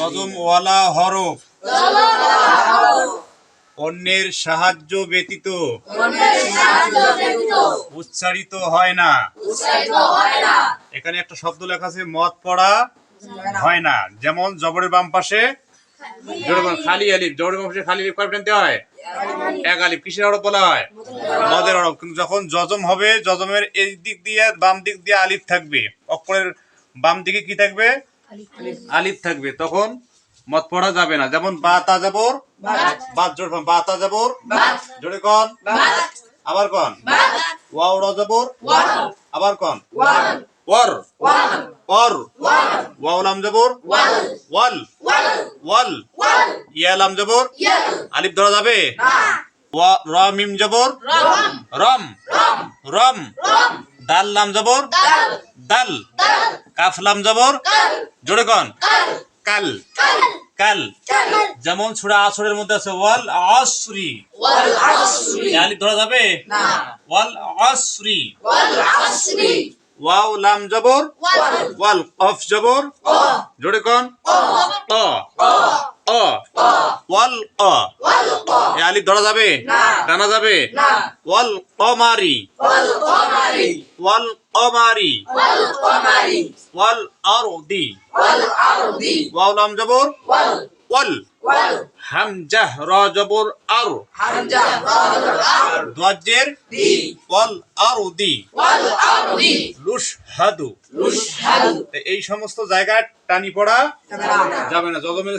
যজমওয়ালা হরফ অন্যের সাহায্য ব্যতীত উচ্চারিত হয় না। এখানে একটা শব্দ লেখা আছে মদ পড়া হয় না। যেমন জবরের বাম পাশে খালি আলিফ, জবরের বাম পাশে খালি আলিফ কয় টানতে হয়? এক আলিফ। কিসের হরফ বলা হয়? মদের হরফ। কিন্তু যখন জজম হবে, জজমের এই দিক দিয়ে বাম দিক দিয়ে আলিফ থাকবে, অক্ষরের বাম দিকে কি থাকবে? আলিফ থাকবে, তখন মদ পড়া যাবে না। যেমন বাতা যাবর বাত, জোর বাতা যাবর জোরে কন, আবার কন। ওয়াও র যাবর আবার কন। ওয়ার ওয়ার ওয়াও লাম যাবর ওয়াল ওয়াল ইয়া লাম যাবর আলিফ ধরা যাবে? ওয়া র মিম যাবর রম রম দাল লাম যাবর দাল কাফ লাম যাবর জোরে কন কাল কাল। যেমন সূরা আসরের মধ্যে আছে ওয়াল আসরি, আলিফ ধরা যাবে? ওয়াল আসরি। ওয়াও লাম যাবর ওয়াল, কফ যাবর জোরে কন অ অ ওয়াল অ, আলিফ ধরা যাবে? টানা যাবে? ওয়াল কমারি ওয়াল কমারি ওয়াল আরদি ওয়াও লাম যাবর ওয়াল হামজা র যাবর আর দোয়াজের ওয়াল আরদি লুশহাদু। এই সমস্ত জায়গায় টানি পড়া যাবে না। যজমের